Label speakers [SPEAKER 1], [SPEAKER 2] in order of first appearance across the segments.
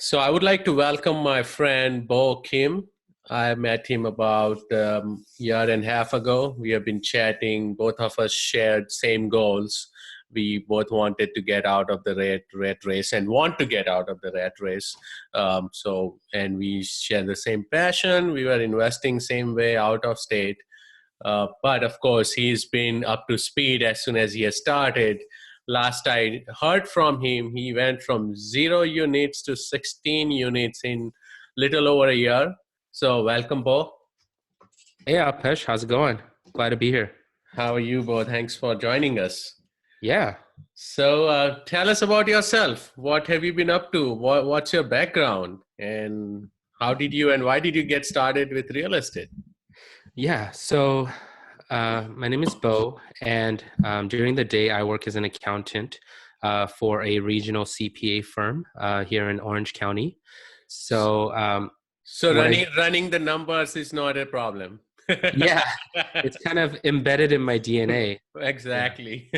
[SPEAKER 1] So I would like to welcome my friend Bo Kim. I met him about a year and a half ago. We have been chatting. Both of us shared same goals. We both wanted to get out of the rat race and want to get out of the rat race. And we share the same passion. We were investing same way out of state. But of course, he's been up to speed as soon as he has started. Last I heard from him, he went from 0 units to 16 units in little over a year. So welcome, Bo.
[SPEAKER 2] Hey, Alpesh, how's it going? Glad to be here.
[SPEAKER 1] How are you, Bo? Thanks for joining us.
[SPEAKER 2] Yeah,
[SPEAKER 1] So tell us about yourself. What have you been up to? What's your background? And how did you and why did you get started with real estate?
[SPEAKER 2] yeah. My name is Bo, and during the day, I work as an accountant for a regional CPA firm here in Orange County. So,
[SPEAKER 1] So
[SPEAKER 2] what I,
[SPEAKER 1] running the numbers is not a problem.
[SPEAKER 2] yeah, it's kind of embedded in my DNA. Yeah.
[SPEAKER 1] Exactly.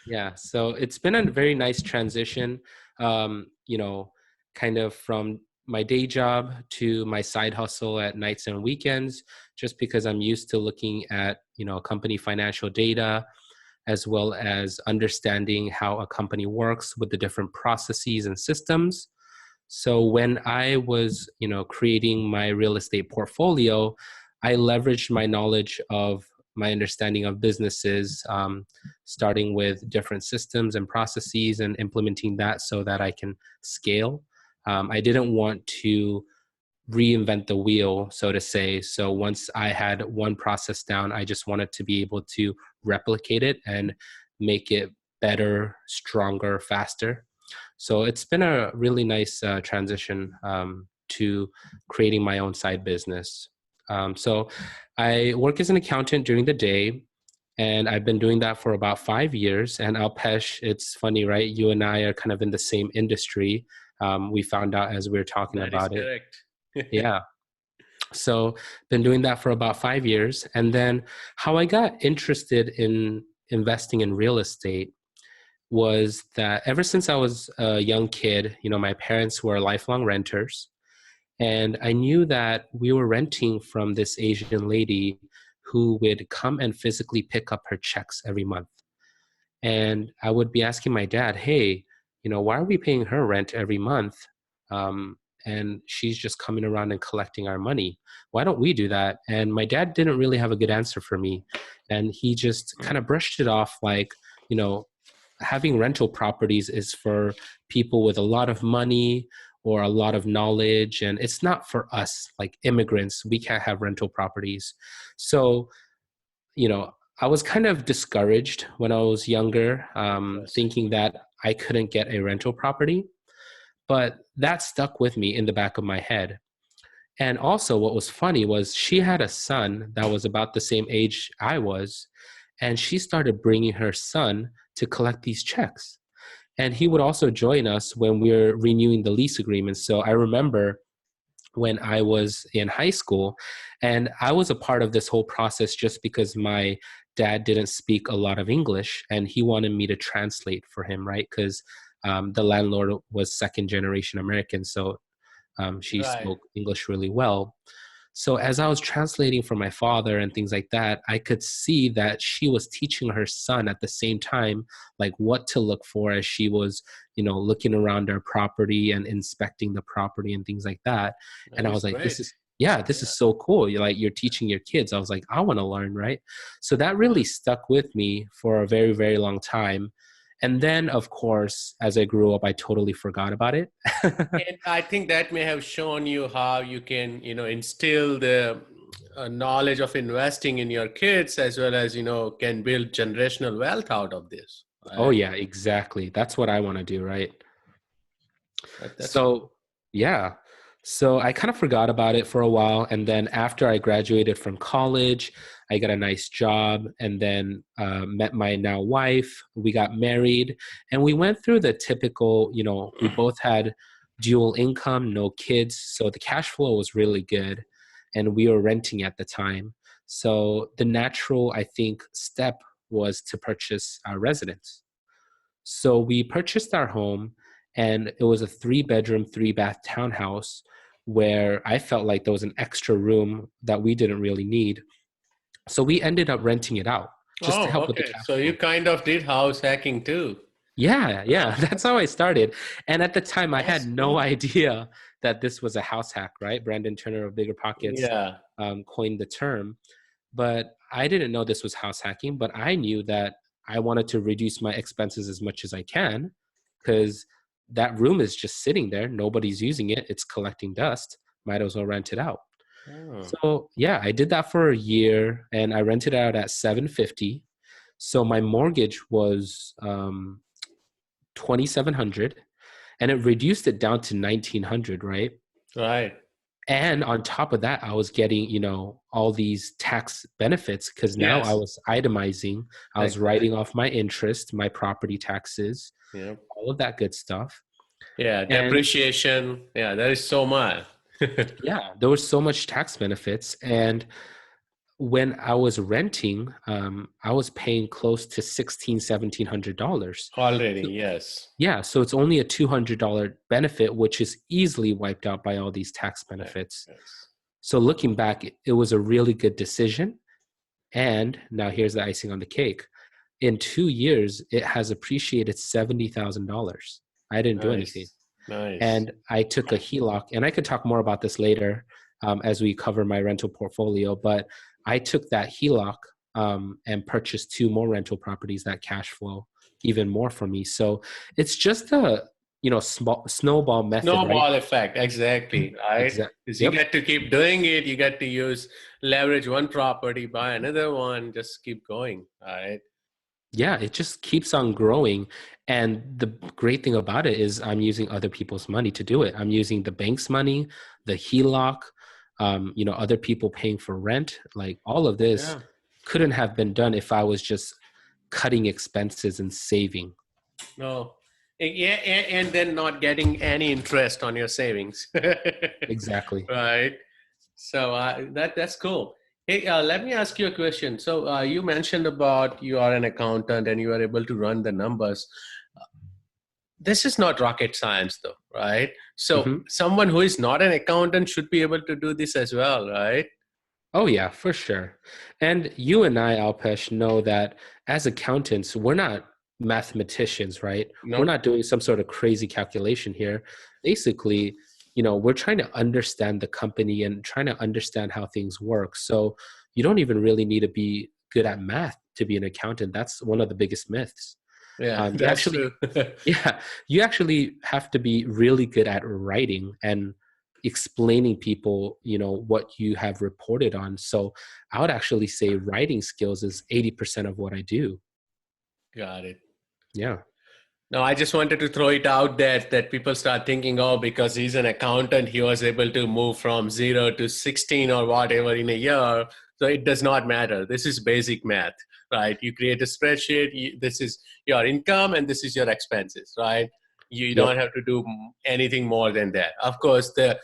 [SPEAKER 2] Yeah, so it's been a very nice transition, um, you know, kind of from my day job to my side hustle at nights and weekends, just because I'm used to looking at, company financial data, as well as understanding how a company works with the different processes and systems. So when I was, creating my real estate portfolio, I leveraged my knowledge of my understanding of businesses, starting with different systems and processes and implementing that so that I can scale. I didn't want to reinvent the wheel, so to say. So once I had one process down, I just wanted to be able to replicate it and make it better, stronger, faster. So it's been a really nice transition to creating my own side business. So I work as an accountant during the day, and I've been doing that for about 5 years. And Alpesh, it's funny, right? You and I are kind of in the same industry. We found out as we were talking
[SPEAKER 1] That is
[SPEAKER 2] about it.
[SPEAKER 1] correct.
[SPEAKER 2] Yeah. So been doing that for about 5 years. And then how I got interested in investing in real estate was that ever since I was a young kid, my parents were lifelong renters. And I knew that we were renting from this Asian lady who would come and physically pick up her checks every month. And I would be asking my dad, hey, why are we paying her rent every month? Um, and she's just coming around and collecting our money. Why don't we do that? And my dad didn't really have a good answer for me. And he just kind of brushed it off like, you know, having rental properties is for people with a lot of money or a lot of knowledge, and it's not for us like immigrants. We can't have rental properties. So, I was kind of discouraged when I was younger,
[SPEAKER 1] Yes.
[SPEAKER 2] thinking that I couldn't get a rental property, but that stuck with me in the back of my head. And also, what was funny was she had a son that was about the same age I was, and she started bringing her son to collect these checks. And he would also join us when we were renewing the lease agreement. So I remember when I was in high school, and I was a part of this whole process just because my dad didn't speak a lot of English and he wanted me to translate for him, right? Because the landlord was second generation American. So she
[SPEAKER 1] Right.
[SPEAKER 2] spoke English really well. So as I was translating for my father and things like that, I could see that she was teaching her son at the same time, like what to look for as she was, looking around our property and inspecting the property and things like that.
[SPEAKER 1] That
[SPEAKER 2] And I
[SPEAKER 1] is
[SPEAKER 2] was like,
[SPEAKER 1] great.
[SPEAKER 2] this is so cool. You're teaching your kids. I was like, I want to learn, right? So that really stuck with me for a very, very long time. And then, of course, as I grew up, I totally forgot about it.
[SPEAKER 1] And I think that may have shown you how you can, instill the knowledge of investing in your kids as well as, can build generational wealth out of this.
[SPEAKER 2] Oh,
[SPEAKER 1] Right?
[SPEAKER 2] yeah, exactly. That's what I want to do, right?
[SPEAKER 1] That's
[SPEAKER 2] So, yeah. So I kind of forgot about it for a while. And then after I graduated from college, I got a nice job and then met my now wife. We got married and we went through the typical, we both had dual income, no kids. So the cash flow was really good. And we were renting at the time. So the natural, I think, step was to purchase our residence. So we purchased our home, And it was a 3-bedroom, 3-bath townhouse where I felt like there was an extra room that we didn't really need. So we ended up renting it out just to
[SPEAKER 1] Oh,
[SPEAKER 2] help with the
[SPEAKER 1] okay.
[SPEAKER 2] cash
[SPEAKER 1] So you
[SPEAKER 2] flow.
[SPEAKER 1] kind of did house hacking too.
[SPEAKER 2] Yeah, that's how I started. And at the time, I
[SPEAKER 1] That's
[SPEAKER 2] had no
[SPEAKER 1] cool.
[SPEAKER 2] idea that this was a house hack, right? Brandon Turner of Bigger Pockets
[SPEAKER 1] Yeah.
[SPEAKER 2] coined the term. But I didn't know this was house hacking, but I knew that I wanted to reduce my expenses as much as I can because that room is just sitting there. Nobody's using it. It's collecting dust. Might as well rent it out.
[SPEAKER 1] Oh,
[SPEAKER 2] So yeah, I did that for a year and I rented it out at 750. So my mortgage was 2,700 and it reduced it down to 1,900, right?
[SPEAKER 1] right.
[SPEAKER 2] And on top of that, I was getting, all these tax benefits because now I
[SPEAKER 1] Yes.
[SPEAKER 2] was itemizing, I was
[SPEAKER 1] Exactly.
[SPEAKER 2] writing off my interest, my property taxes,
[SPEAKER 1] Yeah.
[SPEAKER 2] all of that good stuff.
[SPEAKER 1] Yeah.
[SPEAKER 2] And
[SPEAKER 1] Depreciation. Yeah. There is so much.
[SPEAKER 2] yeah, there was so much tax benefits. And when I was renting, I was paying close to $1,700.
[SPEAKER 1] Already.
[SPEAKER 2] So,
[SPEAKER 1] Yes.
[SPEAKER 2] yeah, so it's only a $200 benefit, which is easily wiped out by all these tax
[SPEAKER 1] Right.
[SPEAKER 2] benefits.
[SPEAKER 1] Yes.
[SPEAKER 2] So looking back, it was a really good decision. And now here's the icing on the cake. In 2 years, it has appreciated $70,000. I didn't do anything.
[SPEAKER 1] Nice. Nice.
[SPEAKER 2] And I took a HELOC, and I could talk more about this later as we cover my rental portfolio. But I took that HELOC and purchased 2 more rental properties that cash flow even more for me. So it's just a small snowball method, right?
[SPEAKER 1] Snowball effect. Exactly. Right.
[SPEAKER 2] Exactly.
[SPEAKER 1] Because you
[SPEAKER 2] Yep.
[SPEAKER 1] get to keep doing it. You get to use leverage one property, buy another one, just keep going. Right.
[SPEAKER 2] Yeah, it just keeps on growing. And the great thing about it is I'm using other people's money to do it. I'm using the bank's money, the HELOC, other people paying for rent. Like all of this
[SPEAKER 1] Yeah.
[SPEAKER 2] couldn't have been done if I was just cutting expenses and saving.
[SPEAKER 1] No. Yeah, and then not getting any interest on your savings.
[SPEAKER 2] Exactly.
[SPEAKER 1] Right. So that's cool. Hey, let me ask you a question. So you mentioned about you are an accountant and you are able to run the numbers. This is not rocket science, though, right? So
[SPEAKER 2] hmm
[SPEAKER 1] someone who is not an accountant should be able to do this as well, right?
[SPEAKER 2] Oh, yeah, for sure. And you and I, Alpesh, know that as accountants, we're not mathematicians, right? We're
[SPEAKER 1] No.
[SPEAKER 2] not doing some sort of crazy calculation here. Basically, we're trying to understand the company and trying to understand how things work. So you don't even really need to be good at math to be an accountant. That's one of the biggest myths.
[SPEAKER 1] Yeah,
[SPEAKER 2] You
[SPEAKER 1] that's
[SPEAKER 2] actually
[SPEAKER 1] true.
[SPEAKER 2] yeah, you actually have to be really good at writing and explaining people, what you have reported on. So I would actually say writing skills is 80% of what I do.
[SPEAKER 1] Got it.
[SPEAKER 2] Yeah.
[SPEAKER 1] No, I just wanted to throw it out there that people start thinking, oh, because he's an accountant, he was able to move from 0 to 16 or whatever in a year. So it does not matter. This is basic math, right? You create a spreadsheet. This is your income and this is your expenses, right? You don't
[SPEAKER 2] Yep.
[SPEAKER 1] have to do anything more than that. Of course, the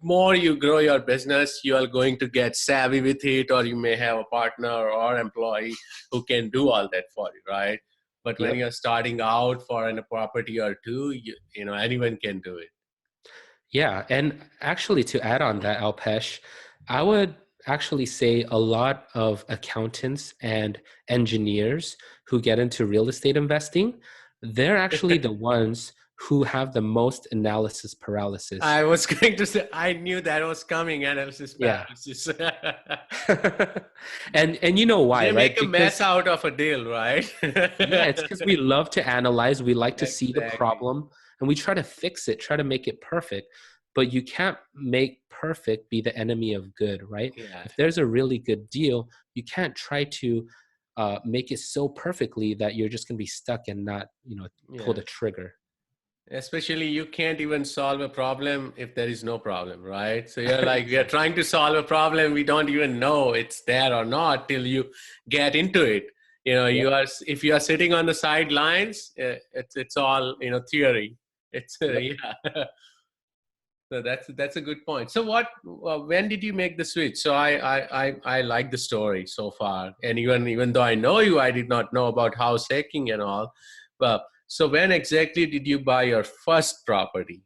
[SPEAKER 1] more you grow your business, you are going to get savvy with it, or you may have a partner or employee who can do all that for you, right? But when
[SPEAKER 2] Yep.
[SPEAKER 1] you're starting out for a property or two, anyone can do it.
[SPEAKER 2] Yeah. And actually, to add on that, Alpesh, I would actually say a lot of accountants and engineers who get into real estate investing, they're actually the ones who have the most analysis paralysis.
[SPEAKER 1] I was going to say, I knew that was coming, analysis
[SPEAKER 2] Yeah.
[SPEAKER 1] paralysis.
[SPEAKER 2] And you know why,
[SPEAKER 1] They
[SPEAKER 2] right?
[SPEAKER 1] make a mess
[SPEAKER 2] Because
[SPEAKER 1] out of a deal, right?
[SPEAKER 2] yeah, it's because we love to analyze, we like to see the
[SPEAKER 1] Exactly.
[SPEAKER 2] problem, and we try to fix it, try to make it perfect. But you can't make perfect be the enemy of good, right?
[SPEAKER 1] Yeah.
[SPEAKER 2] If there's a really good deal, you can't try to make it so perfectly that you're just going to be stuck and not, pull
[SPEAKER 1] Yeah.
[SPEAKER 2] the trigger.
[SPEAKER 1] Especially you can't even solve a problem if there is no problem, right? So you're like, we are
[SPEAKER 2] Exactly.
[SPEAKER 1] trying to solve a problem. We don't even know it's there or not till you get into it.
[SPEAKER 2] Yep.
[SPEAKER 1] If you are sitting on the sidelines, it's all, theory. It's,
[SPEAKER 2] Yep.
[SPEAKER 1] yeah. So that's a good point. So when did you make the switch? So I like the story so far. And even though I know you, I did not know about house hacking and all. But So when exactly did you buy your first property,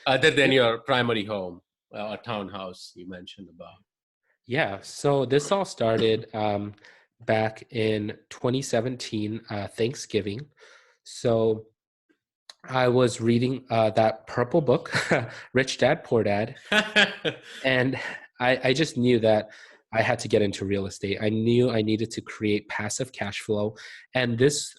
[SPEAKER 1] other than your primary home or townhouse you mentioned about?
[SPEAKER 2] Yeah, so this all started back in 2017, Thanksgiving. So I was reading that purple book, Rich Dad Poor Dad, and I just knew that I had to get into real estate. I knew I needed to create passive cash flow, and this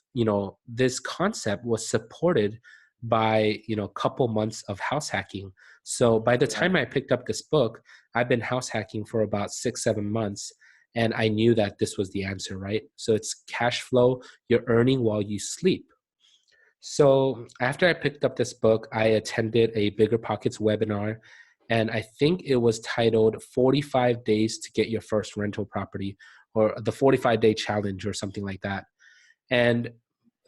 [SPEAKER 2] concept was supported by a couple months of house hacking. So by the time
[SPEAKER 1] Right.
[SPEAKER 2] I picked up this book, I've been house hacking for about 6 7 months, and I knew that this was the answer, right? So it's cash flow you're earning while you sleep. So after I picked up this book, I attended a Bigger Pockets webinar, and I think it was titled 45 Days to Get Your First Rental Property, or the 45-Day Challenge, or something like that. And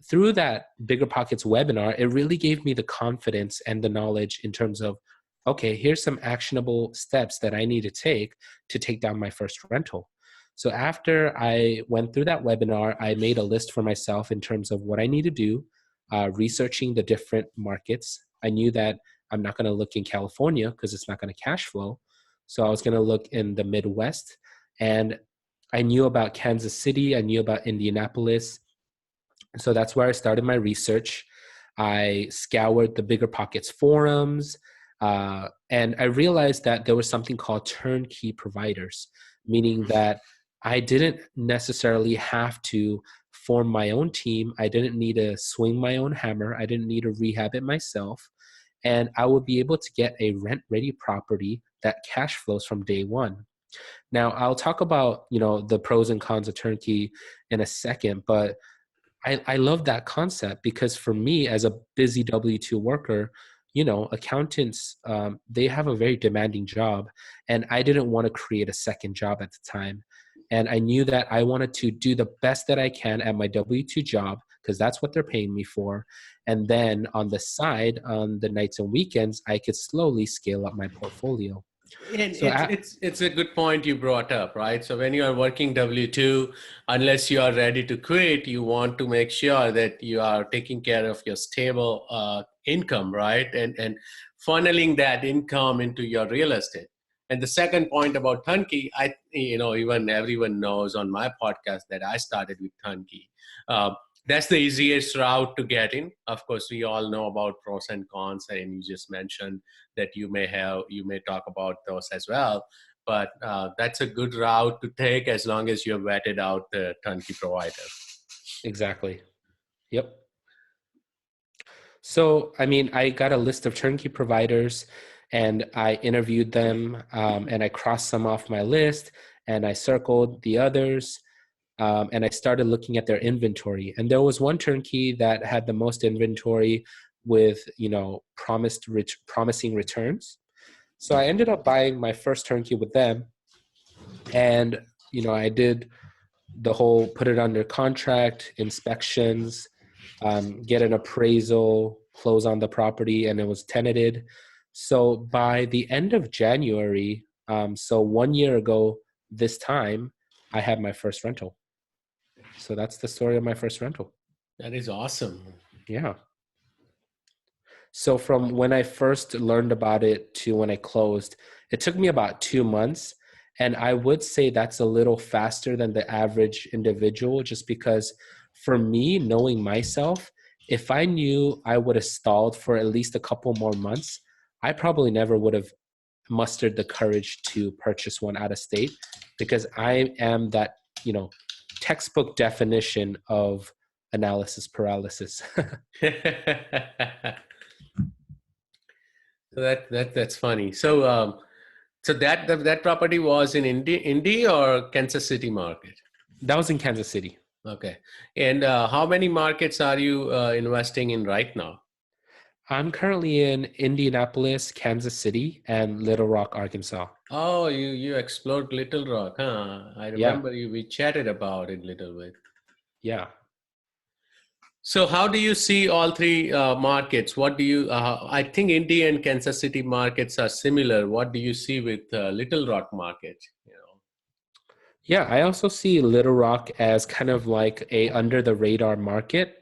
[SPEAKER 2] through that Bigger Pockets webinar, it really gave me the confidence and the knowledge in terms of, okay, here's some actionable steps that I need to take down my first rental. So after I went through that webinar, I made a list for myself in terms of what I need to do, researching the different markets. I knew that I'm not going to look in California because it's not going to cash flow. So I was going to look in the Midwest. And I knew about Kansas City, I knew about Indianapolis. So that's where I started my research. I scoured the Bigger Pockets forums, and I realized that there was something called turnkey providers, meaning that I didn't necessarily have to form my own team. I didn't need to swing my own hammer. I didn't need to rehab it myself. And I would be able to get a rent ready property that cash flows from day one. Now, I'll talk about, the pros and cons of turnkey in a second, but I love that concept because for me as a busy W-2 worker, accountants, they have a very demanding job, and I didn't want to create a second job at the time. And I knew that I wanted to do the best that I can at my W-2 job because that's what they're paying me for. And then on the side, on the nights and weekends, I could slowly scale up my portfolio.
[SPEAKER 1] And
[SPEAKER 2] So
[SPEAKER 1] it's a good point you brought up, right? So when you are working W-2, unless you are ready to quit, you want to make sure that you are taking care of your stable income, right? And funneling that income into your real estate. And the second point about turnkey, even everyone knows on my podcast that I started with turnkey. Uh, that's the easiest route to get in. Of course, we all know about pros and cons, and you just mentioned that you may talk about those as well. But that's a good route to take as long as you've vetted out the turnkey provider.
[SPEAKER 2] exactly. Yep. So, I mean, I got a list of turnkey providers and I interviewed them, and I crossed some off my list and I circled the others, and I started looking at their inventory. And there was one turnkey that had the most inventory with, promising returns. So I ended up buying my first turnkey with them. And, I did the whole put it under contract, inspections, get an appraisal, close on the property, and it was tenanted. So by the end of January, so 1 year ago this time, I had my first rental. So that's the story of my first rental.
[SPEAKER 1] That is awesome.
[SPEAKER 2] Yeah. So from when I first learned about it to when I closed, it took me about 2 months. And I would say that's a little faster than the average individual, just because for me, knowing myself, if I knew I would have stalled for at least a couple more months, I probably never would have mustered the courage to purchase one out of state, because I am that, textbook definition of analysis paralysis.
[SPEAKER 1] So that's funny. So that property was in Indy or Kansas City market?
[SPEAKER 2] That was in Kansas City.
[SPEAKER 1] Okay. And how many markets are you investing in right now?
[SPEAKER 2] I'm currently in Indianapolis, Kansas City, and Little Rock, Arkansas.
[SPEAKER 1] Oh, you explored Little Rock, huh? I
[SPEAKER 2] Yeah,
[SPEAKER 1] remember we chatted about it a little bit.
[SPEAKER 2] yeah.
[SPEAKER 1] So how do you see all three markets? What do you? I think Indy and Kansas City markets are similar. What do you see with Little Rock market?
[SPEAKER 2] Yeah, I also see Little Rock as kind of like a under the radar market.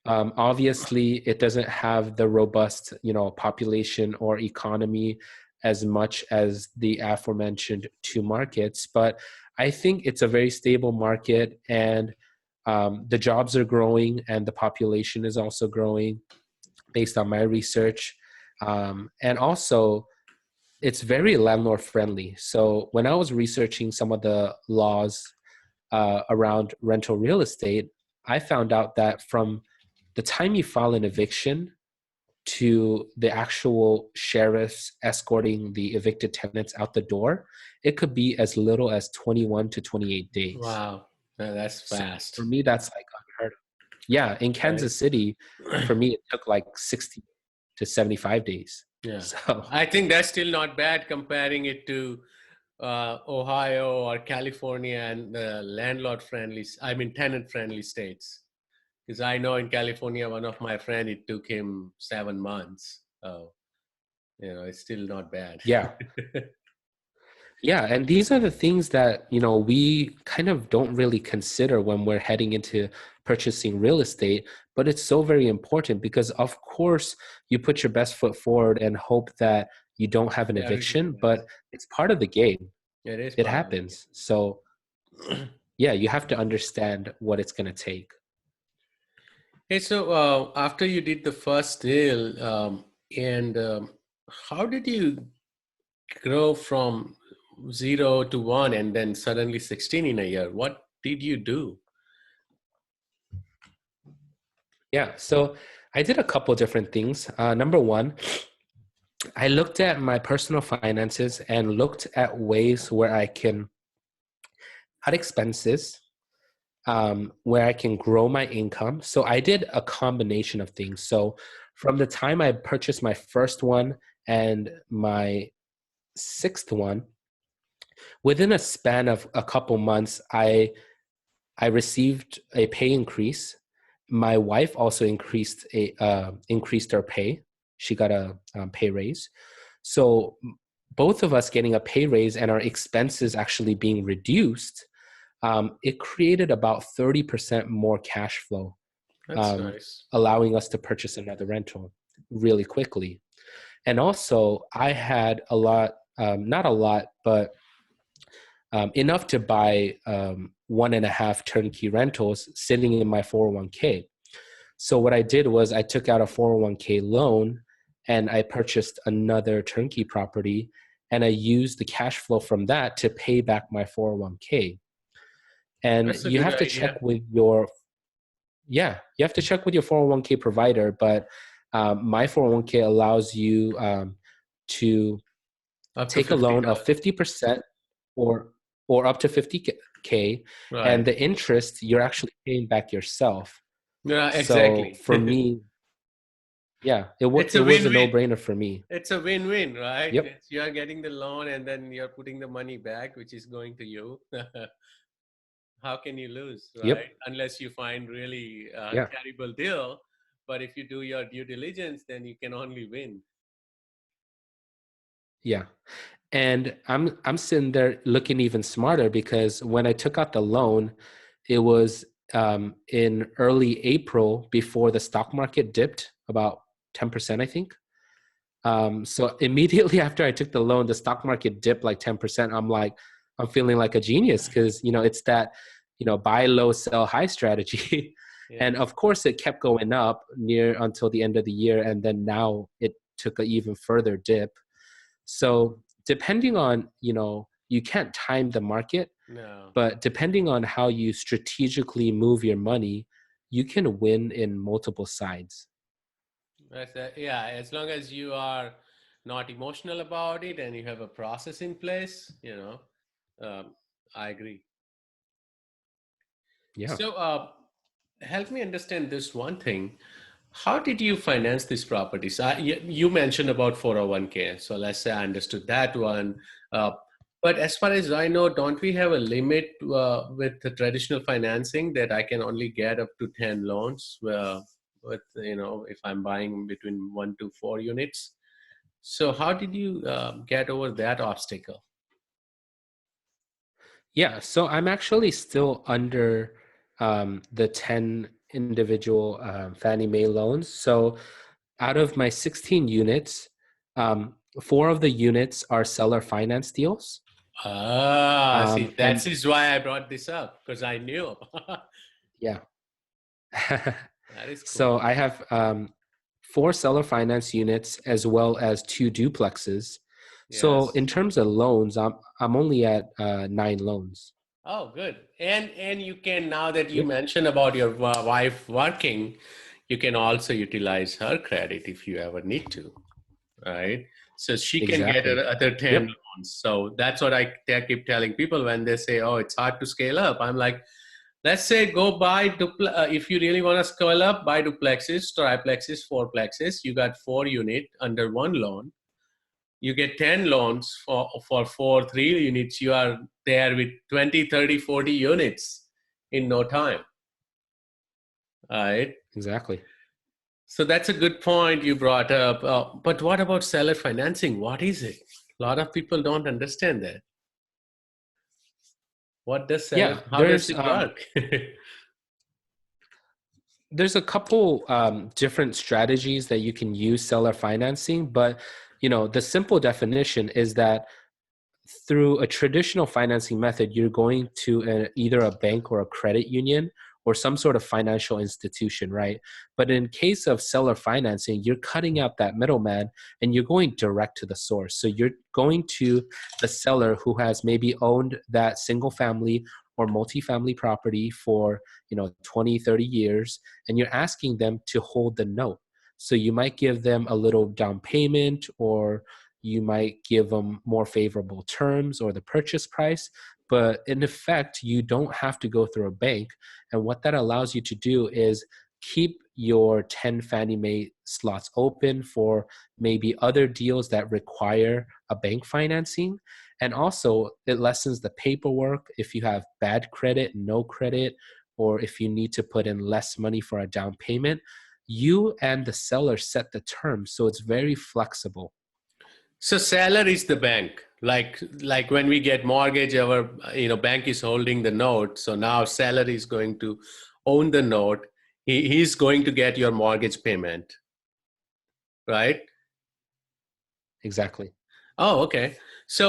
[SPEAKER 2] Obviously, it doesn't have the robust, population or economy as much as the aforementioned two markets, but I think it's a very stable market, and the jobs are growing and the population is also growing based on my research. And also, it's very landlord friendly. So when I was researching some of the laws around rental real estate, I found out that from the time you file an eviction to the actual sheriffs escorting the evicted tenants out the door, it could be as little as 21 to 28 days.
[SPEAKER 1] Wow, that's
[SPEAKER 2] So
[SPEAKER 1] fast,
[SPEAKER 2] for me, that's like unheard of. Yeah, in
[SPEAKER 1] right?
[SPEAKER 2] Kansas City, for me, it took like 60 to 75 days.
[SPEAKER 1] Yeah,
[SPEAKER 2] So
[SPEAKER 1] I think that's still not bad comparing it to Ohio or California and landlord friendly, I mean tenant friendly states. Because I know in California, one of my friend, it took him 7 months. Oh, it's still not bad.
[SPEAKER 2] yeah, yeah, and these are the things that, we kind of don't really consider when we're heading into purchasing real estate, but it's so very important because of course you put your best foot forward and hope that you don't have an
[SPEAKER 1] Everything
[SPEAKER 2] eviction,
[SPEAKER 1] does.
[SPEAKER 2] but it's part of the game.
[SPEAKER 1] It is
[SPEAKER 2] It
[SPEAKER 1] part of the
[SPEAKER 2] happens. So,
[SPEAKER 1] game.
[SPEAKER 2] yeah, you have to understand what it's going to take.
[SPEAKER 1] Hey, so after you did the first deal, and how did you grow from 0 to 1 and then suddenly 16 in a year? What did you do?
[SPEAKER 2] Yeah, so I did a couple different things. Number one, I looked at my personal finances and looked at ways where I can cut expenses, where I can grow my income. So I did a combination of things. So from the time I purchased my first one and my sixth one, within a span of a couple months, I received a pay increase. My wife also increased her pay. She got a pay raise. So both of us getting a pay raise and our expenses actually being reduced, it created about 30% more cash flow,
[SPEAKER 1] That's
[SPEAKER 2] um,
[SPEAKER 1] nice.
[SPEAKER 2] allowing us to purchase another rental really quickly. And also, I had a lot, not a lot, but enough to buy 1.5 turnkey rentals sitting in my 401k. So what I did was I took out a 401k loan and I purchased another turnkey property, and I used the cash flow from that to pay back my 401k. And
[SPEAKER 1] That's a
[SPEAKER 2] you
[SPEAKER 1] good
[SPEAKER 2] have to
[SPEAKER 1] idea.
[SPEAKER 2] check with your, yeah, you have to check with your 401k provider, but my 401k allows you to
[SPEAKER 1] Up to
[SPEAKER 2] take a loan of
[SPEAKER 1] 50,000.
[SPEAKER 2] 50% or up to 50k, and
[SPEAKER 1] Right.
[SPEAKER 2] the interest you're actually paying back yourself.
[SPEAKER 1] Yeah,
[SPEAKER 2] So
[SPEAKER 1] exactly.
[SPEAKER 2] for me, yeah,
[SPEAKER 1] It's
[SPEAKER 2] it
[SPEAKER 1] a
[SPEAKER 2] was a
[SPEAKER 1] win-win.
[SPEAKER 2] no-brainer for me.
[SPEAKER 1] It's a win-win, right?
[SPEAKER 2] Yep,
[SPEAKER 1] You are getting the loan and then you're putting the money back, which is going to you. How can you lose, right?
[SPEAKER 2] yep,
[SPEAKER 1] Unless you find really a
[SPEAKER 2] yeah,
[SPEAKER 1] terrible deal. But if you do your due diligence, then you can only win.
[SPEAKER 2] yeah. And I'm sitting there looking even smarter because when I took out the loan, it was in early April before the stock market dipped about 10%, I think. So immediately after I took the loan, the stock market dipped like 10%. I'm feeling like a genius because, it's that, buy low, sell high strategy.
[SPEAKER 1] Yeah.
[SPEAKER 2] And of course, it kept going up near until the end of the year. And then now it took an even further dip. So depending on, you can't time the market,
[SPEAKER 1] No.
[SPEAKER 2] but depending on how you strategically move your money, you can win in multiple sides.
[SPEAKER 1] Yeah, as long as you are not emotional about it and you have a process in place, um, I agree.
[SPEAKER 2] Yeah.
[SPEAKER 1] So, help me understand this one thing. How did you finance these properties? You mentioned about 401k. So let's say I understood that one. Uh, but as far as I know, don't we have a limit with the traditional financing that I can only get up to 10 loans with, if I'm buying between 1 to 4 units? So how did you get over that obstacle?
[SPEAKER 2] Yeah, so I'm actually still under the individual Fannie Mae loans. So out of my 16 units, 4 of the units are seller finance deals.
[SPEAKER 1] See,
[SPEAKER 2] And
[SPEAKER 1] that is why I brought this up because I knew.
[SPEAKER 2] yeah.
[SPEAKER 1] That is
[SPEAKER 2] So
[SPEAKER 1] cool.
[SPEAKER 2] I have 4 seller finance units as well as 2 duplexes. So
[SPEAKER 1] Yes.
[SPEAKER 2] in terms of loans, I'm only at 9 loans.
[SPEAKER 1] Oh, good. And you can, now that you
[SPEAKER 2] Yep,
[SPEAKER 1] mentioned about your wife working, you can also utilize her credit if you ever need to, right? So she can get
[SPEAKER 2] exactly.
[SPEAKER 1] her other 10
[SPEAKER 2] Yep,
[SPEAKER 1] loans. So that's what I keep telling people when they say, oh, it's hard to scale up. I'm like, let's say go buy if you really want to scale up, buy duplexes, triplexes, fourplexes. You got 4 unit under one loan. You get 10 loans for 4 3 units. You are there with 20, 30, 40 units in no time. All right.
[SPEAKER 2] exactly.
[SPEAKER 1] So that's a good point you brought up. But what about seller financing? What is it? A lot of people don't understand that. What does seller,
[SPEAKER 2] Yeah,
[SPEAKER 1] how does it work?
[SPEAKER 2] there's a couple different strategies that you can use seller financing, but the simple definition is that through a traditional financing method, you're going to either a bank or a credit union or some sort of financial institution, right? But in case of seller financing, you're cutting out that middleman and you're going direct to the source. So you're going to the seller who has maybe owned that single family or multifamily property for 20, 30 years, and you're asking them to hold the note. So you might give them a little down payment, or you might give them more favorable terms or the purchase price, but in effect you don't have to go through a bank. And what that allows you to do is keep your 10 Fannie Mae slots open for maybe other deals that require a bank financing. And also it lessens the paperwork if you have bad credit, no credit, or if you need to put in less money for a down payment. You and the seller set the terms, so it's very flexible.
[SPEAKER 1] So seller is the bank. Like when we get mortgage, our bank is holding the note. So now seller is going to own the note. He's going to get your mortgage payment, right?
[SPEAKER 2] Exactly.
[SPEAKER 1] Oh, okay. So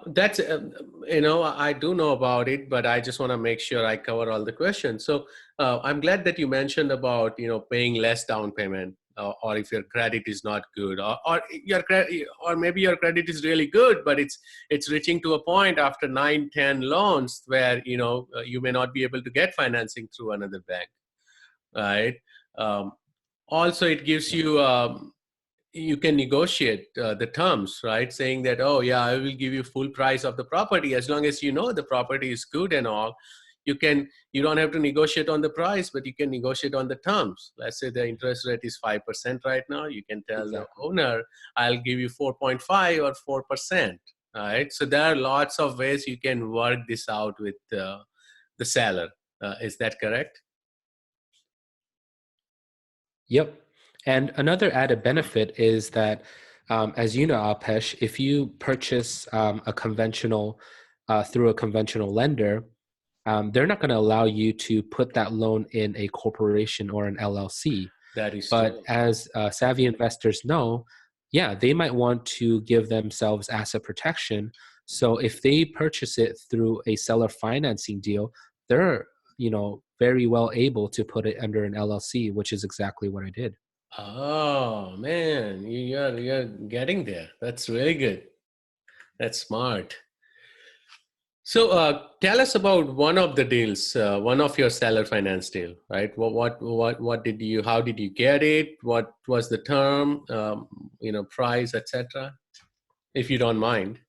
[SPEAKER 2] Yep.
[SPEAKER 1] that's I do know about it, but I just want to make sure I cover all the questions. So I'm glad that you mentioned about paying less down payment, or if your credit is not good, or your credit, or maybe your credit is really good, but it's reaching to a point after 9, 10 loans where you may not be able to get financing through another bank, right? Um, Also, it gives
[SPEAKER 2] Yep.
[SPEAKER 1] you can negotiate the terms, right? Saying that, oh yeah, I will give you full price of the property as long as the property is good and all. You don't have to negotiate on the price, but you can negotiate on the terms. Let's say the interest rate is 5% right now. You can tell the
[SPEAKER 2] Exactly.
[SPEAKER 1] owner, I'll give you 4.5 or 4%. Right. So there are lots of ways you can work this out with the seller. Is that correct?
[SPEAKER 2] Yep. And another added benefit is that, as you know, Alpesh, if you purchase a conventional through a conventional lender, they're not going to allow you to put that loan in a corporation or an LLC.
[SPEAKER 1] That is
[SPEAKER 2] But
[SPEAKER 1] true.
[SPEAKER 2] as savvy investors know, yeah, they might want to give themselves asset protection. So if they purchase it through a seller financing deal, they're very well able to put it under an LLC, which is exactly what I did.
[SPEAKER 1] Oh man, you're getting there. That's really good. That's smart. So tell us about one of the deals, one of your seller finance deal, right? What did you? How did you get it? What was the term? Price, etc. If you don't mind.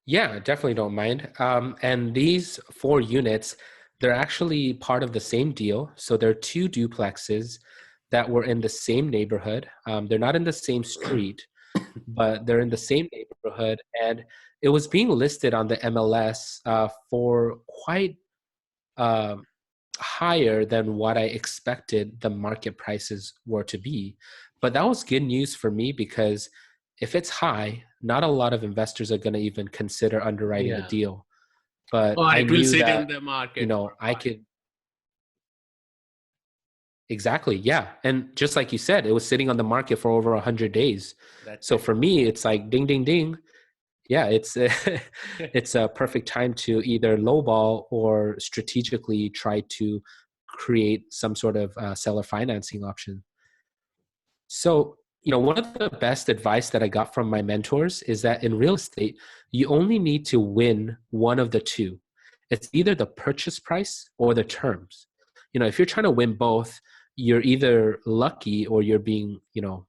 [SPEAKER 2] Yeah, definitely don't mind. And these 4 units, they're actually part of the same deal. So they're 2 duplexes that were in the same neighborhood. They're not in the same street, but they're in the same neighborhood. And it was being listed on the MLS for quite um, higher than what I expected the market prices were to be. But that was good news for me because if it's high, not a lot of investors are going to even consider underwriting the
[SPEAKER 1] Yeah.
[SPEAKER 2] deal. But
[SPEAKER 1] Or
[SPEAKER 2] I
[SPEAKER 1] it will
[SPEAKER 2] knew
[SPEAKER 1] sit
[SPEAKER 2] that,
[SPEAKER 1] in the market for a
[SPEAKER 2] I
[SPEAKER 1] while.
[SPEAKER 2] could. Exactly. Yeah. And just like you said, it was sitting on the market for over 100 days.
[SPEAKER 1] That's
[SPEAKER 2] So
[SPEAKER 1] it.
[SPEAKER 2] for me, it's like ding, ding, ding. Yeah, it's it's a perfect time to either lowball or strategically try to create some sort of seller financing option. So, one of the best advice that I got from my mentors is that in real estate, you only need to win one of the two. It's either the purchase price or the terms. If you're trying to win both, you're either lucky or you're being,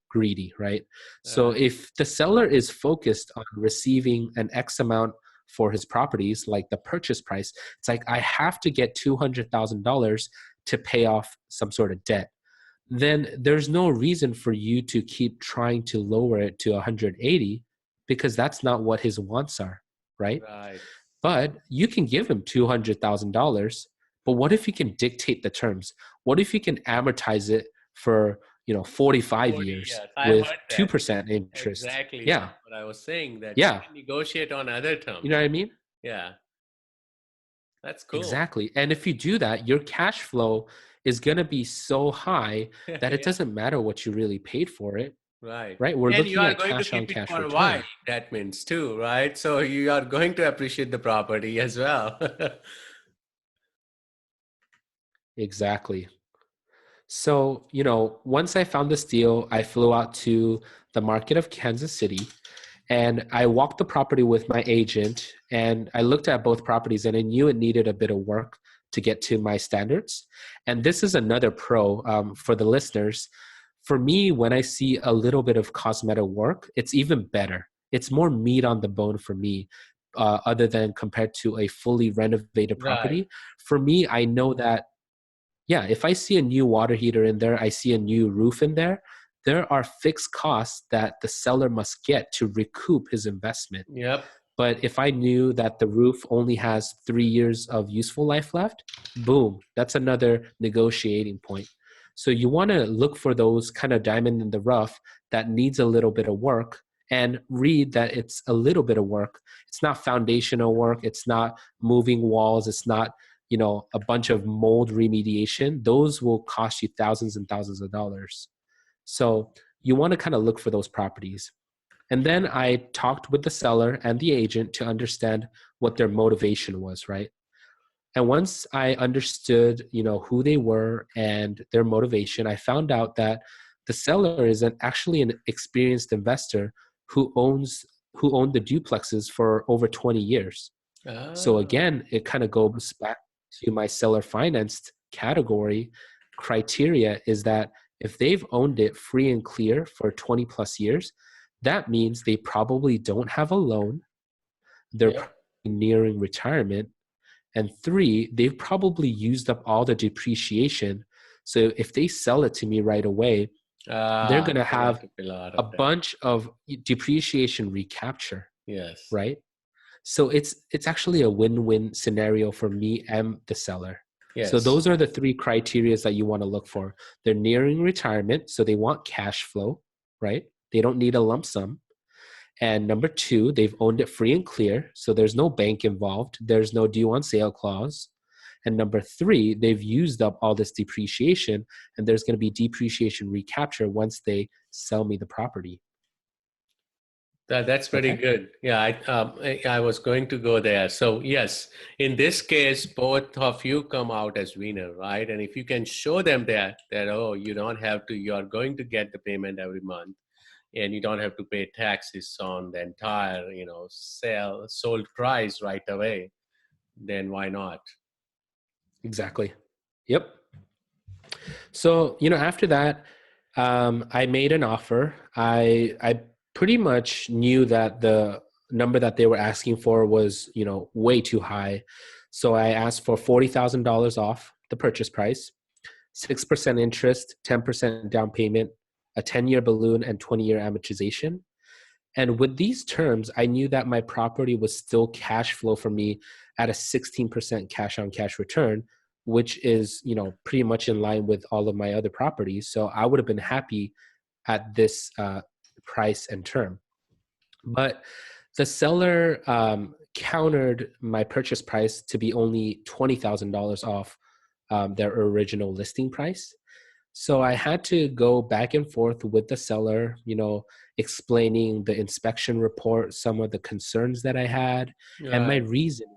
[SPEAKER 2] greedy, right? So
[SPEAKER 1] Right.
[SPEAKER 2] if the seller is focused on receiving an X amount for his properties, like the purchase price, it's like I have to get $200,000 to pay off some sort of debt, then there's no reason for you to keep trying to lower it to 180 because that's not what his wants are, right?
[SPEAKER 1] Right.
[SPEAKER 2] But you can give him $200,000, but what if you can dictate the terms? What if you can amortize it for, 45
[SPEAKER 1] 40,
[SPEAKER 2] years
[SPEAKER 1] yes, I
[SPEAKER 2] with
[SPEAKER 1] heard that.
[SPEAKER 2] 2% interest?
[SPEAKER 1] Exactly. That's
[SPEAKER 2] Yeah.
[SPEAKER 1] what I was saying, that you
[SPEAKER 2] Yeah.
[SPEAKER 1] can negotiate on other
[SPEAKER 2] You know
[SPEAKER 1] terms.
[SPEAKER 2] what I mean?
[SPEAKER 1] Yeah, that's cool.
[SPEAKER 2] Exactly. And if you do that, your cash flow is going to be so high that it
[SPEAKER 1] Yeah,
[SPEAKER 2] doesn't matter what you really paid for it,
[SPEAKER 1] right.
[SPEAKER 2] right? We're
[SPEAKER 1] And you
[SPEAKER 2] looking
[SPEAKER 1] are
[SPEAKER 2] at
[SPEAKER 1] going to
[SPEAKER 2] cash on
[SPEAKER 1] keep it
[SPEAKER 2] cash
[SPEAKER 1] for a while,
[SPEAKER 2] return.
[SPEAKER 1] that means too, right? So you are going to appreciate the property as well.
[SPEAKER 2] Exactly. So, once I found this deal, I flew out to the market of Kansas City and I walked the property with my agent and I looked at both properties and I knew it needed a bit of work to get to my standards. And this is another pro for the listeners. For me, when I see a little bit of cosmetic work, it's even better. It's more meat on the bone for me, other than compared to a fully renovated
[SPEAKER 1] Right.
[SPEAKER 2] property. For me, I know that, yeah, if I see a new water heater in there, I see a new roof in there, there are fixed costs that the seller must get to recoup his investment.
[SPEAKER 1] Yep.
[SPEAKER 2] But if I knew that the roof only has 3 years of useful life left, boom, that's another negotiating point. So you want to look for those kind of diamond in the rough that needs a little bit of work and read that it's a little bit of work. It's not foundational work. It's not moving walls. It's not, a bunch of mold remediation. Those will cost you thousands and thousands of dollars. So you want to kind of look for those properties. And then I talked with the seller and the agent to understand what their motivation was, right? And once I understood, who they were and their motivation, I found out that the seller is actually an experienced investor who owned the duplexes for over 20 years. So
[SPEAKER 1] Ah,
[SPEAKER 2] again, it kind of goes back to my seller financed category criteria is that if they've owned it free and clear for 20 plus years, that means they probably don't have a loan. They're
[SPEAKER 1] yep.
[SPEAKER 2] probably nearing retirement. And three, they've probably used up all the depreciation. So if they sell it to me right away, they're
[SPEAKER 1] Ah,
[SPEAKER 2] going to
[SPEAKER 1] they're going
[SPEAKER 2] have
[SPEAKER 1] to pay a lot
[SPEAKER 2] a
[SPEAKER 1] of that.
[SPEAKER 2] bunch of depreciation recapture,
[SPEAKER 1] Yes.
[SPEAKER 2] right? So it's actually a win-win scenario for me and the seller. So
[SPEAKER 1] Yes.
[SPEAKER 2] those are the three criterias that you want to look for. They're nearing retirement, so they want cash flow, right? They don't need a lump sum. And number two, they've owned it free and clear, so there's no bank involved. There's no due on sale clause. And number three, they've used up all this depreciation, and there's going to be depreciation recapture once they sell me the property.
[SPEAKER 1] That's pretty
[SPEAKER 2] Okay.
[SPEAKER 1] good. Yeah, I was going to go there. So yes, in this case, both of you come out as winner, right? And if you can show them that oh, you don't have to, you are going to get the payment every month, and you don't have to pay taxes on the entire, sold price right away, then why not?
[SPEAKER 2] Exactly. Yep. So, after that, I made an offer. I pretty much knew that the number that they were asking for was, way too high. So I asked for $40,000 off the purchase price, 6% interest, 10% down payment, a 10-year balloon, and 20-year amortization. And with these terms, I knew that my property was still cash flow for me at a 16% cash on cash return, which is, pretty much in line with all of my other properties. So I would have been happy at this price and term. But the seller countered my purchase price to be only $20,000 off their original listing price. So I had to go back and forth with the seller, explaining the inspection report, some of the concerns that I had, and my
[SPEAKER 1] Right.
[SPEAKER 2] reasoning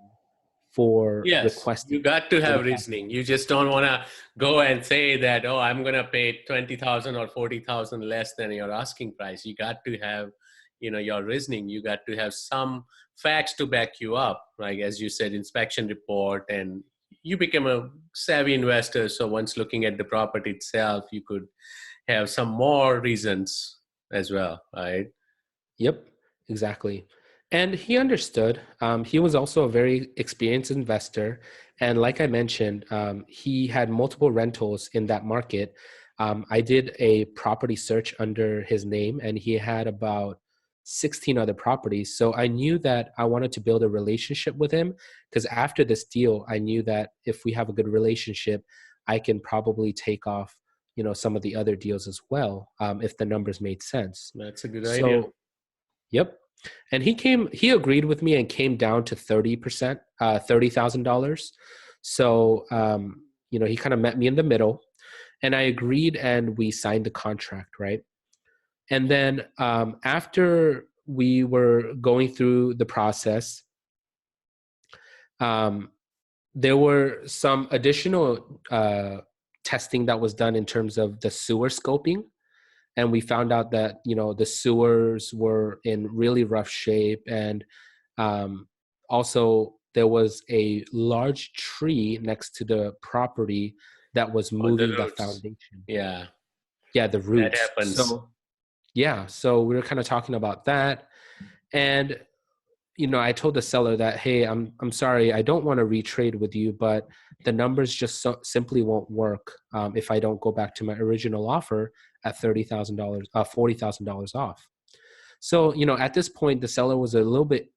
[SPEAKER 2] for
[SPEAKER 1] Yes,
[SPEAKER 2] requesting
[SPEAKER 1] you got to have
[SPEAKER 2] 35.
[SPEAKER 1] reasoning. You just don't want to go and say that, oh, I'm going to pay 20,000 or 40,000 less than your asking price. You got to have, your reasoning. You got to have some facts to back you up. Like, as you said, inspection report, and you become a savvy investor. So once looking at the property itself, you could have some more reasons as well, right?
[SPEAKER 2] Yep, exactly. And he understood. He was also a very experienced investor. And like I mentioned, he had multiple rentals in that market. I did a property search under his name, and he had about 16 other properties. So I knew that I wanted to build a relationship with him because after this deal, I knew that if we have a good relationship, I can probably take off, some of the other deals as well, if the numbers made sense.
[SPEAKER 1] That's a good idea.
[SPEAKER 2] So yep. And he agreed with me and came down to 30%, $30,000. So, he kind of met me in the middle and I agreed and we signed the contract, right? And then after we were going through the process, um, there were some additional testing that was done in terms of the sewer scoping, and we found out that the sewers were in really rough shape, and also there was a large tree next to the property that was
[SPEAKER 1] Oh, the
[SPEAKER 2] moving the
[SPEAKER 1] roots.
[SPEAKER 2] foundation.
[SPEAKER 1] Yeah,
[SPEAKER 2] Yeah, the
[SPEAKER 1] that
[SPEAKER 2] roots.
[SPEAKER 1] happens.
[SPEAKER 2] So we were kind of talking about that, and I told the seller that, hey, I'm sorry, I don't want to retrade with you, but the numbers just simply won't work if I don't go back to my original offer at $30,000, $40,000 off. So, at this point, the seller was a little bit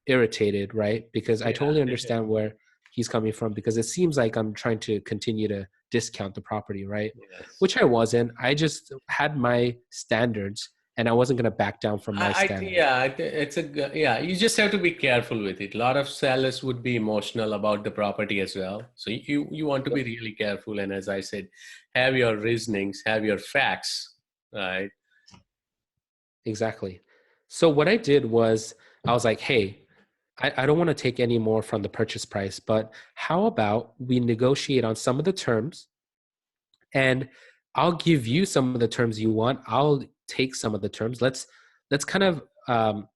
[SPEAKER 2] irritated, right? Because I
[SPEAKER 1] Yeah.
[SPEAKER 2] totally understand where he's coming from, because it seems like I'm trying to continue to discount the property, right?
[SPEAKER 1] Yes.
[SPEAKER 2] Which I wasn't. I just had my standards and I wasn't going to back down from my
[SPEAKER 1] I think,
[SPEAKER 2] standards.
[SPEAKER 1] yeah, yeah, you just have to be careful with it. A lot of sellers would be emotional about the property as well. So you want to be really careful. And as I said, have your reasonings, have your facts, right?
[SPEAKER 2] Exactly. So what I did was I was like, hey, I don't want to take any more from the purchase price, but how about we negotiate on some of the terms, and I'll give you some of the terms you want. I'll take some of the terms. Let's kind of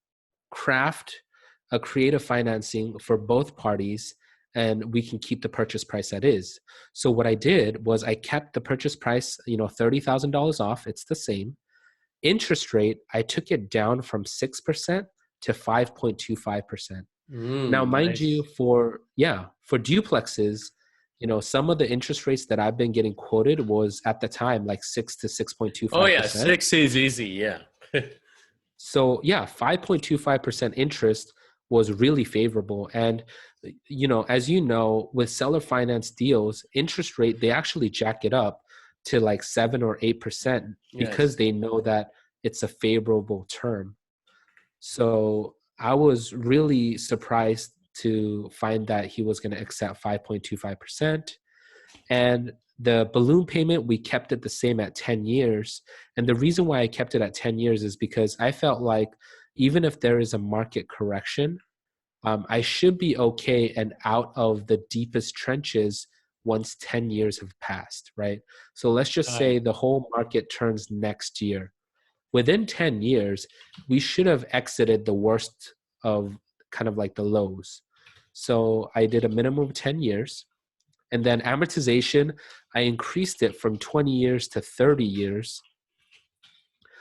[SPEAKER 2] craft a creative financing for both parties, and we can keep the purchase price that is. So what I did was I kept the purchase price, $30,000 off. It's the same. Interest rate, I took it down from 6% to 5.25%. Now, mind you,
[SPEAKER 1] Nice.
[SPEAKER 2] for duplexes, some of the interest rates that I've been getting quoted was at the time like 6 to
[SPEAKER 1] Oh yeah,
[SPEAKER 2] 6.25%.
[SPEAKER 1] 6 is easy. Yeah.
[SPEAKER 2] So yeah, 5.25% interest was really favorable. And as you know, with seller finance deals, interest rate, they actually jack it up to like 7 or 8% because
[SPEAKER 1] Yes.
[SPEAKER 2] they know that it's a favorable term. So I was really surprised to find that he was going to accept 5.25%. And the balloon payment, we kept it the same at 10 years. And the reason why I kept it at 10 years is because I felt like even if there is a market correction, I should be okay and out of the deepest trenches once 10 years have passed, right? So let's just
[SPEAKER 1] Right.
[SPEAKER 2] say the whole market turns next year. Within 10 years, we should have exited the worst of kind of like the lows. So I did a minimum of 10 years. And then amortization, I increased it from 20 years to 30 years.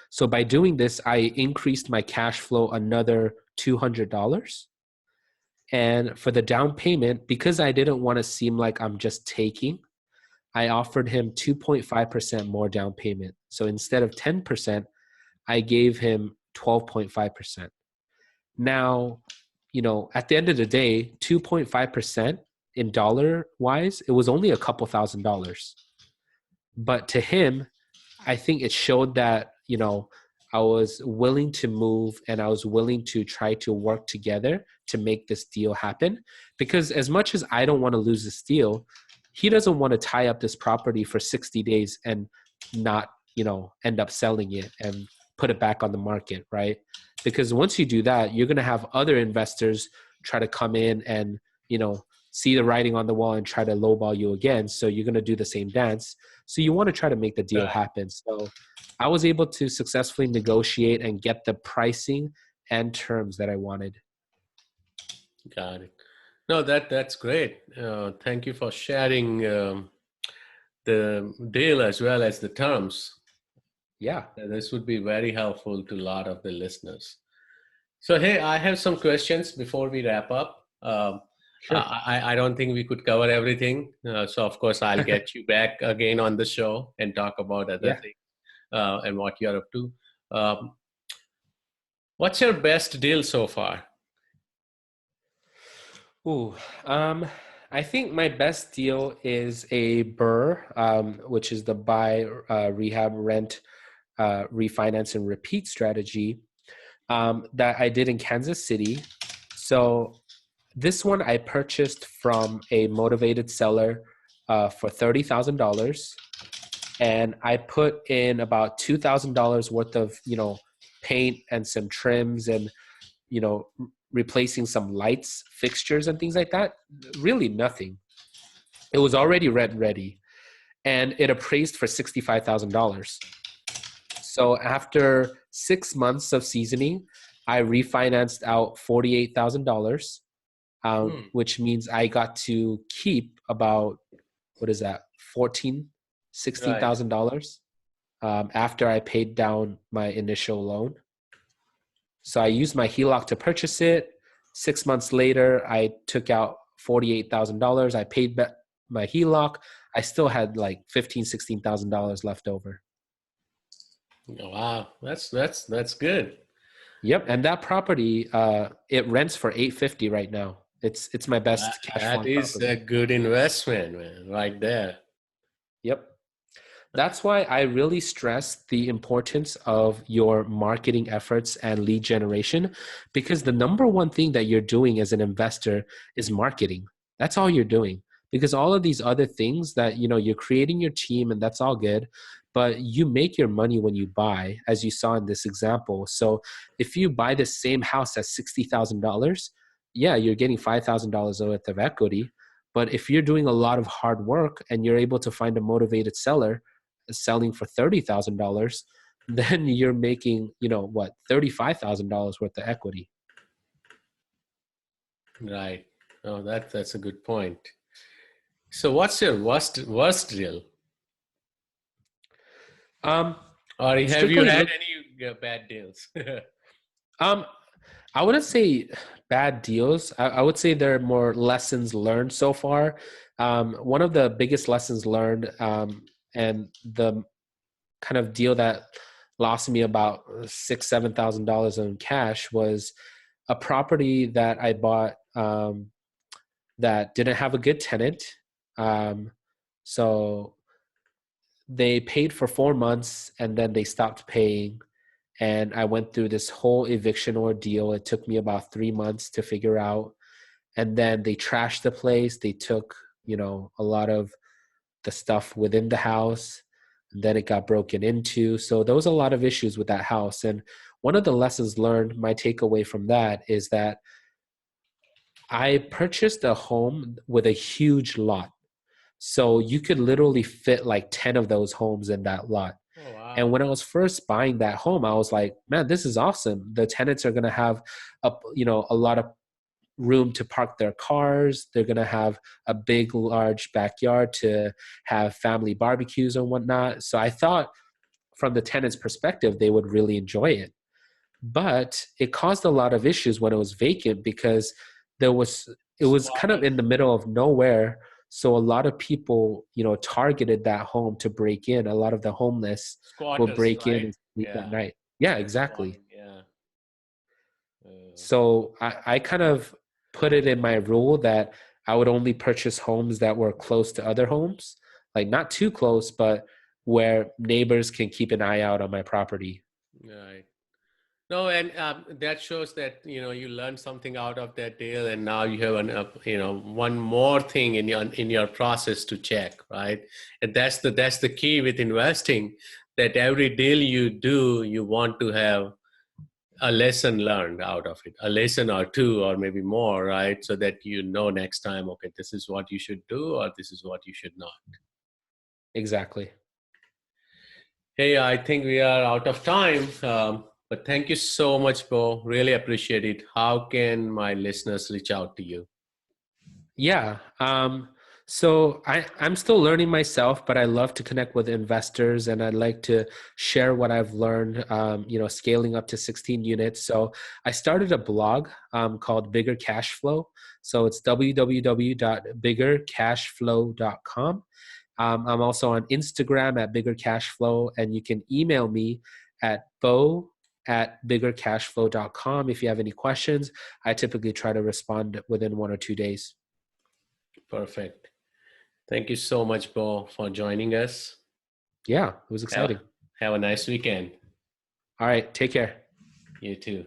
[SPEAKER 2] So by doing this, I increased my cash flow another $200. And for the down payment, because I didn't want to seem like I'm just taking, I offered him 2.5% more down payment. So instead of 10%, I gave him 12.5%. Now, at the end of the day, 2.5% in dollar wise, it was only a couple $1,000s. But to him, I think it showed that, I was willing to move and I was willing to try to work together to make this deal happen. Because as much as I don't want to lose this deal, he doesn't want to tie up this property for 60 days and not, end up selling it and put it back on the market, right? Because once you do that, you're going to have other investors try to come in and, see the writing on the wall and try to lowball you again. So you're going to do the same dance. So you want to try to make the deal
[SPEAKER 1] Right.
[SPEAKER 2] happen. So I was able to successfully negotiate and get the pricing and terms that I wanted.
[SPEAKER 1] Got it. No, that's great. Thank you for sharing the deal as well as the terms.
[SPEAKER 2] Yeah.
[SPEAKER 1] This would be very helpful to a lot of the listeners. So, hey, I have some questions before we wrap up.
[SPEAKER 2] Sure.
[SPEAKER 1] I don't think we could cover everything. So, of course, I'll get you back again on the show and talk about other
[SPEAKER 2] Yeah.
[SPEAKER 1] things and what you're up to. Um, what's your best deal so far?
[SPEAKER 2] Ooh, I think my best deal is a BRRRR, which is the buy, rehab, rent, refinance, and repeat strategy that I did in Kansas City. So this one I purchased from a motivated seller for $30,000, and I put in about $2,000 worth of paint and some trims and replacing some lights, fixtures, and things like that. Really nothing. It was already rent ready, and it appraised for $65,000. So after 6 months of seasoning, I refinanced out $48,000, which means I got to keep about, what is that,
[SPEAKER 1] Right.
[SPEAKER 2] $16,000 after I paid down my initial loan. So I used my HELOC to purchase it. 6 months later, I took out $48,000. I paid back my HELOC. I still had like $16,000 left over.
[SPEAKER 1] Wow, that's good.
[SPEAKER 2] Yep, and that property it rents for $850 right now. It's my best cash
[SPEAKER 1] That
[SPEAKER 2] flowing
[SPEAKER 1] is
[SPEAKER 2] property.
[SPEAKER 1] a good investment, man, right there.
[SPEAKER 2] Yep. That's why I really stress the importance of your marketing efforts and lead generation, because the number one thing that you're doing as an investor is marketing. That's all you're doing. Because all of these other things that, you're creating your team and that's all good, but you make your money when you buy, as you saw in this example. So if you buy the same house at $60,000, yeah, you're getting $5,000 worth of equity. But if you're doing a lot of hard work and you're able to find a motivated seller selling for $30,000, then you're making, $35,000 worth of equity.
[SPEAKER 1] Right. Oh, that's a good point. So, what's your worst deal?
[SPEAKER 2] Um,
[SPEAKER 1] Or have you
[SPEAKER 2] strictly,
[SPEAKER 1] had any bad deals?
[SPEAKER 2] um, I wouldn't say bad deals. I would say there are more lessons learned so far. One of the biggest lessons learned, and the kind of deal that lost me about $7,000 in cash, was a property that I bought that didn't have a good tenant. Um, so they paid for 4 months and then they stopped paying. And I went through this whole eviction ordeal. It took me about 3 months to figure out. And then they trashed the place. They took, a lot of the stuff within the house. And then it got broken into. So there was a lot of issues with that house. And one of the lessons learned, my takeaway from that, is that I purchased a home with a huge lot. So you could literally fit like 10 of those homes in that lot.
[SPEAKER 1] Oh, wow.
[SPEAKER 2] And when I was first buying that home, I was like, man, this is awesome. The tenants are going to have a lot of room to park their cars. They're going to have a big, large backyard to have family barbecues and whatnot. So I thought from the tenant's perspective, they would really enjoy it. But it caused a lot of issues when it was vacant, because there was it was kind of
[SPEAKER 1] Squatters.
[SPEAKER 2] in the middle of nowhere. So a lot of people, targeted that home to break in. A lot of the homeless will
[SPEAKER 1] Squatters,
[SPEAKER 2] break in
[SPEAKER 1] right?
[SPEAKER 2] and sleep at
[SPEAKER 1] Yeah.
[SPEAKER 2] night. Yeah,
[SPEAKER 1] Yeah.
[SPEAKER 2] exactly.
[SPEAKER 1] Squatting. Yeah. Uh,
[SPEAKER 2] So I kind of put it in my rule that I would only purchase homes that were close to other homes, like not too close, but where neighbors can keep an eye out on my property.
[SPEAKER 1] right. No, and that shows that you learned something out of that deal, and now you have one more thing in your process to check, right? And that's the key with investing. That every deal you do, you want to have a lesson learned out of it, a lesson or two, or maybe more, right? So that next time, okay, this is what you should do, or this is what you should not.
[SPEAKER 2] Exactly.
[SPEAKER 1] Hey, I think we are out of time, but thank you so much, Bo. Really appreciate it. How can my listeners reach out to you?
[SPEAKER 2] Yeah. So I'm still learning myself, but I love to connect with investors and I'd like to share what I've learned, scaling up to 16 units. So I started a blog called Bigger Cash Flow. So it's www.biggercashflow.com. I'm also on Instagram at Bigger Cash Flow, and you can email me at bo@biggercashflow.com if you have any questions. I typically try to respond within 1 or 2 days.
[SPEAKER 1] Perfect. Thank you so much, Bo, for joining us.
[SPEAKER 2] Yeah, it was
[SPEAKER 1] Have,
[SPEAKER 2] exciting.
[SPEAKER 1] have a nice weekend.
[SPEAKER 2] All right, take care.
[SPEAKER 1] You too.